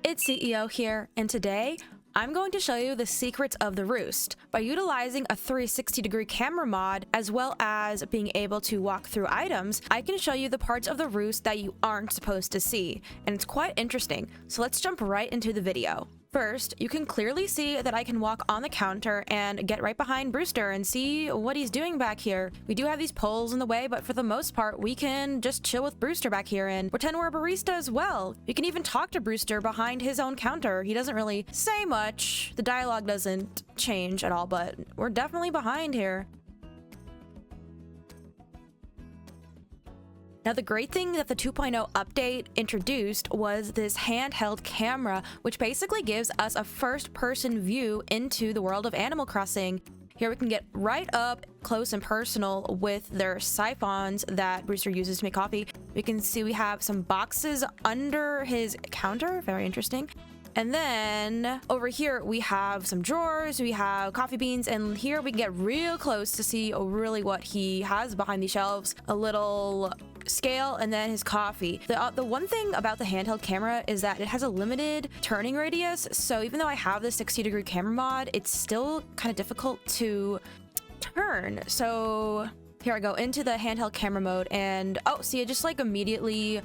it's CEO here, and today I'm going to show you the secrets of the Roost. By utilizing a 360-degree camera mod, as well as being able to walk through items, I can show you the parts of the Roost that you aren't supposed to see, and it's quite interesting, so let's jump right into the video. First, you can clearly see that I can walk on the counter and get right behind Brewster and see what he's doing back here. We do have these poles in the way, but for the most part, we can just chill with Brewster back here and pretend we're a barista as well. You can even talk to Brewster behind his own counter. He doesn't really say much. The dialogue doesn't change at all, but we're definitely behind here. Now, the great thing that the 2.0 update introduced was this handheld camera, which basically gives us a first-person view into the world of Animal Crossing. Here we can get right up close and personal with their siphons that Brewster uses to make coffee. We can see we have some boxes under his counter, very interesting. And then over here we have some drawers, we have coffee beans, and here we can get real close to see really what he has behind the shelves. A little scale and then his coffee. The one thing about the handheld camera is that it has a limited turning radius, so even though I have the 60-degree camera mod, it's still kind of difficult to turn. So here I go into the handheld camera mode, and oh, see, it just like immediately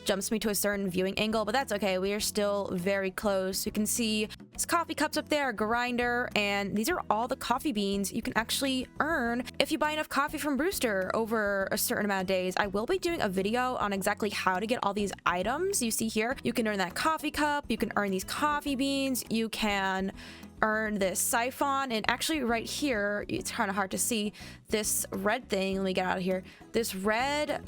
jumps me to a certain viewing angle, but that's okay. We are still very close. You can see his coffee cups up there, a grinder, and these are all the coffee beans you can actually earn if you buy enough coffee from Brewster over a certain amount of days. I will be doing a video on exactly how to get all these items you see here. You can earn that coffee cup, you can earn these coffee beans, you can earn this siphon, and actually right here, it's kind of hard to see this red thing. Let me get out of here. This red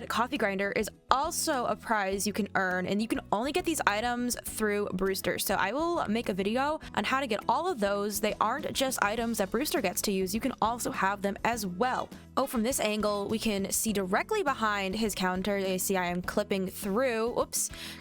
coffee grinder is also a prize you can earn, and you can only get these items through Brewster. So I will make a video on how to get all of those. They aren't just items that Brewster gets to use. You can also have them as well. Oh, from this angle, we can see directly behind his counter. You see I am clipping through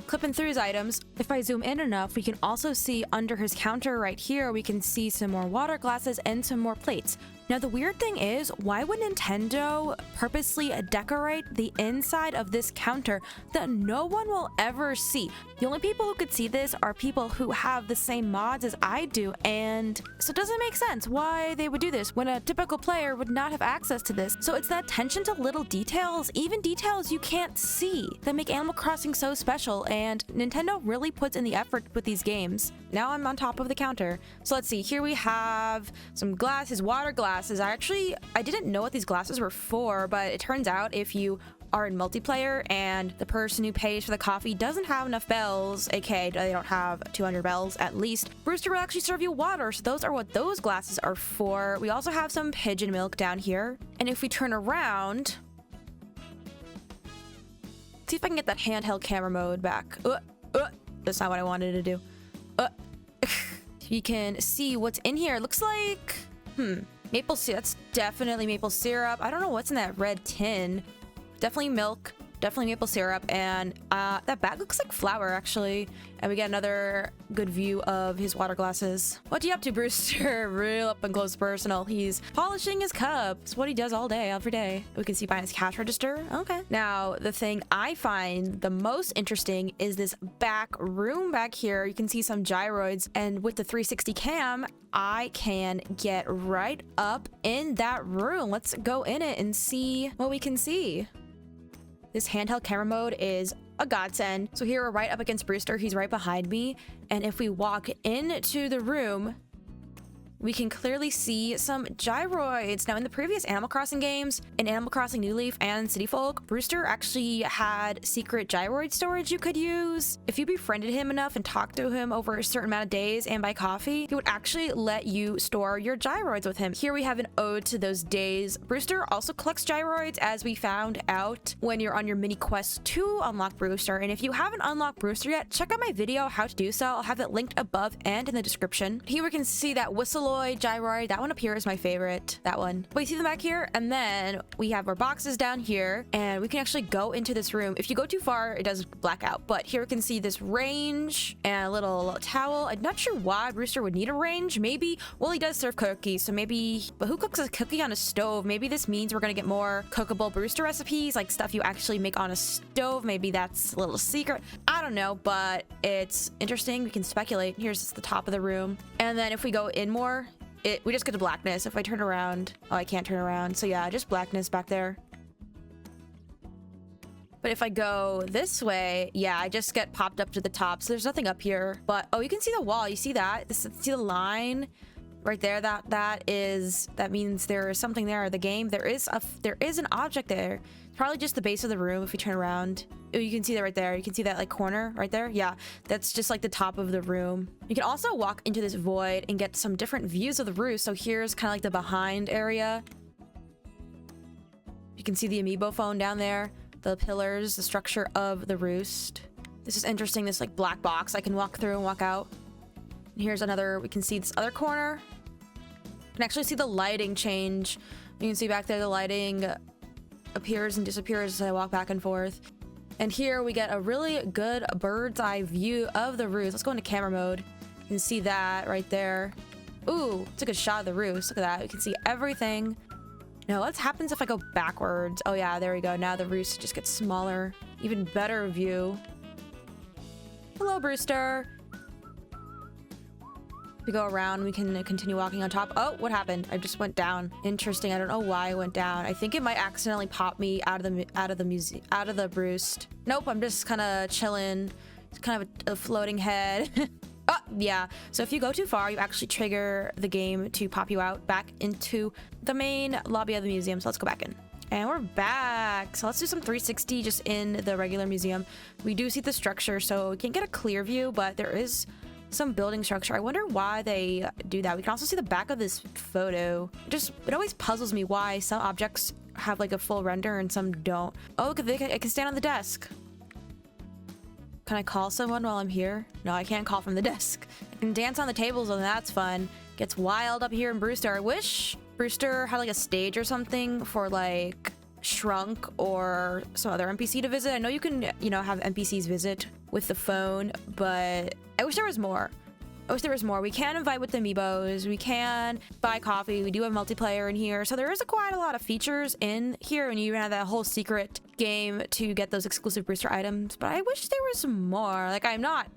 his items. If I zoom in enough, we can also see under his counter right here, we can see some more water glasses and some more plates. Now, the weird thing is, why would Nintendo purposely decorate the inside of this counter that no one will ever see? The only people who could see this are people who have the same mods as I do, and so it doesn't make sense why they would do this when a typical player would not have access to this. So it's that attention to little details, even details you can't see, that make Animal Crossing so special, and Nintendo really puts in the effort with these games. Now I'm on top of the counter. So let's see, here we have some glasses, water glasses. I didn't know what these glasses were for, but it turns out if you are in multiplayer and the person who pays for the coffee doesn't have enough bells, aka they don't have 200 bells at least, Brewster will actually serve you water. So those are what those glasses are for. We also have some pigeon milk down here. And if we turn around, see if I can get that handheld camera mode back. That's not what I wanted to do. You can see what's in here. It looks like, maple syrup. That's definitely maple syrup. I don't know what's in that red tin. Definitely milk, definitely maple syrup, and that bag looks like flour actually. And we get another good view of his water glasses. What are you up to, Brewster? Real up and close personal. He's polishing his cups. What he does all day, every day. We can see behind his cash register. Okay. Now, the thing I find the most interesting is this back room back here. You can see some gyroids, and with the 360 cam, I can get right up in that room. Let's go in it and see what we can see. This handheld camera mode is a godsend. So here we're right up against Brewster. He's right behind me. And if we walk into the room, we can clearly see some gyroids. Now, in the previous Animal Crossing games, in Animal Crossing New Leaf and City Folk, Brewster actually had secret gyroid storage you could use. If you befriended him enough and talked to him over a certain amount of days and buy coffee, he would actually let you store your gyroids with him. Here we have an ode to those days. Brewster also collects gyroids, as we found out when you're on your mini quest to unlock Brewster. And if you haven't unlocked Brewster yet, check out my video how to do so. I'll have it linked above and in the description. Here we can see that whistle gyroid. That one up here is my favorite. That one. But you see them back here? And then we have our boxes down here, and we can actually go into this room. If you go too far, it does black out. But here we can see this range and a little towel. I'm not sure why Brewster would need a range. Maybe, well, he does serve cookies, so maybe, but who cooks a cookie on a stove? Maybe this means we're gonna get more cookable Brewster recipes, like stuff you actually make on a stove. Maybe that's a little secret. I don't know, but it's interesting. We can speculate. Here's the top of the room. And then if we go in more, we just get to blackness. If I turn around, oh, I can't turn around. So yeah, just blackness back there. But if I go this way, yeah, I just get popped up to the top. So there's nothing up here. But, oh, you can see the wall. You see that? See the line right there? That means there is something there. The game, there is an object there. It's probably just the base of the room if you turn around. Oh, you can see that right there. You can see that like corner right there. Yeah, that's just like the top of the room. You can also walk into this void and get some different views of the roost. So here's kind of like the behind area. You can see the amiibo phone down there. The pillars, the structure of the roost. This is interesting, this like black box I can walk through and walk out. And here's another, we can see this other corner. You can actually see the lighting change. You can see back there the lighting appears and disappears as I walk back and forth. And here we get a really good bird's eye view of the roost. Let's go into camera mode. You can see that right there. Ooh, it's a good shot of the roost. Look at that, you can see everything. Now, what happens if I go backwards? Oh yeah, there we go. Now the roost just gets smaller. Even better view. Hello, Brewster. If we go around, we can continue walking on top. Oh, what happened? I just went down. Interesting. I don't know why I went down. I think it might accidentally pop me out of the roost. Nope, I'm just kind of chilling. It's kind of a floating head. Oh, yeah. So if you go too far, you actually trigger the game to pop you out back into the main lobby of the museum. So let's go back in. And we're back. So let's do some 360 just in the regular museum. We do see the structure, so we can't get a clear view, but there is some building structure. I wonder why they do that. We can also see the back of this photo. It always puzzles me why some objects have like a full render and some don't. Oh, look, I can stand on the desk. Can I call someone while I'm here? No, I can't call from the desk. I can dance on the tables and that's fun. Gets wild up here in Brewster. I wish Brewster had like a stage or something for like Shrunk or some other NPC to visit. I know you can, you know, have NPCs visit with the phone, but I wish there was more. We can invite with the amiibos. We can buy coffee. We do have multiplayer in here. So there is quite a lot of features in here, and you even have that whole secret game to get those exclusive Brewster items. But I wish there was more. Like, I'm not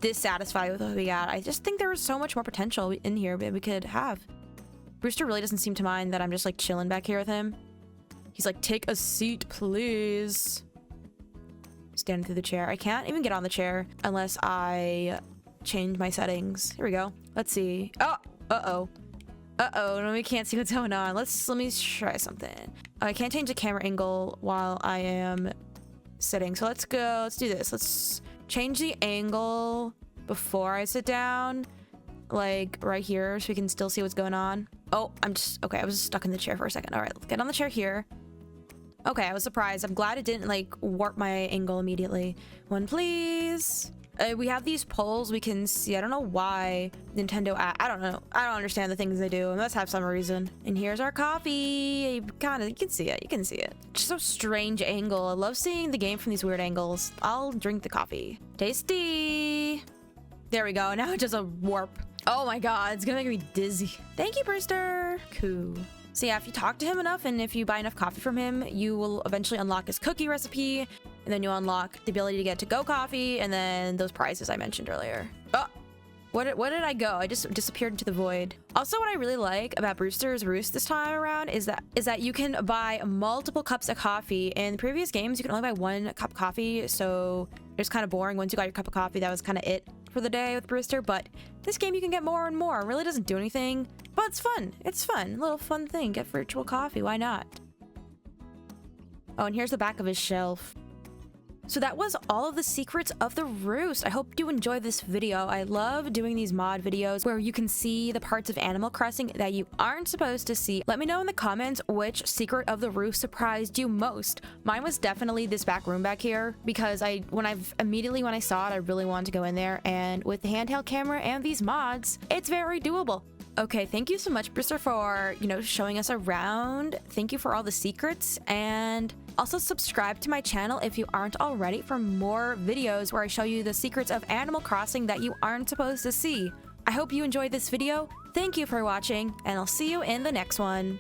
dissatisfied with what we got. I just think there was so much more potential in here that we could have. Brewster really doesn't seem to mind that I'm just like chilling back here with him. He's like, take a seat, please. Standing through the chair. I can't even get on the chair unless I change my settings. Here we go. Let's see. Oh, no, we can't see what's going on. Let me try something. I can't change the camera angle while I am sitting. So let's go. Let's do this. Let's change the angle before I sit down, like right here, so we can still see what's going on. Oh, okay. I was stuck in the chair for a second. All right, let's get on the chair here. Okay, I was surprised. I'm glad it didn't like warp my angle immediately. One, please. We have these polls we can see. I don't know why Nintendo, I don't know. I don't understand the things they do. It must have some reason. And here's our coffee. You can see it. You can see it. Just a strange angle. I love seeing the game from these weird angles. I'll drink the coffee. Tasty. There we go. Now it does a warp. Oh my god, it's gonna make me dizzy. Thank you, Brewster. Cool. So yeah, if you talk to him enough and if you buy enough coffee from him, you will eventually unlock his cookie recipe, and then you'll unlock the ability to get to-go coffee, and then those prizes I mentioned earlier. Oh, where did I go? I just disappeared into the void. Also, what I really like about Brewster's Roost this time around is that you can buy multiple cups of coffee. In previous games, you can only buy 1 cup of coffee, so it's kind of boring. Once you got your cup of coffee, that was kind of it for the day with Brewster. But this game, you can get more and more. It really doesn't do anything, but it's fun. It's fun. A little fun thing. Get virtual coffee. Why not? Oh, and here's the back of his shelf. So that was all of the secrets of the Roost. I hope you enjoyed this video. I love doing these mod videos where you can see the parts of Animal Crossing that you aren't supposed to see. Let me know in the comments which secret of the Roost surprised you most. Mine was definitely this back room back here, because when I saw it, I really wanted to go in there, and with the handheld camera and these mods, it's very doable. Okay, thank you so much, Brewster, for, showing us around. Thank you for all the secrets, and also subscribe to my channel if you aren't already for more videos where I show you the secrets of Animal Crossing that you aren't supposed to see. I hope you enjoyed this video. Thank you for watching, and I'll see you in the next one.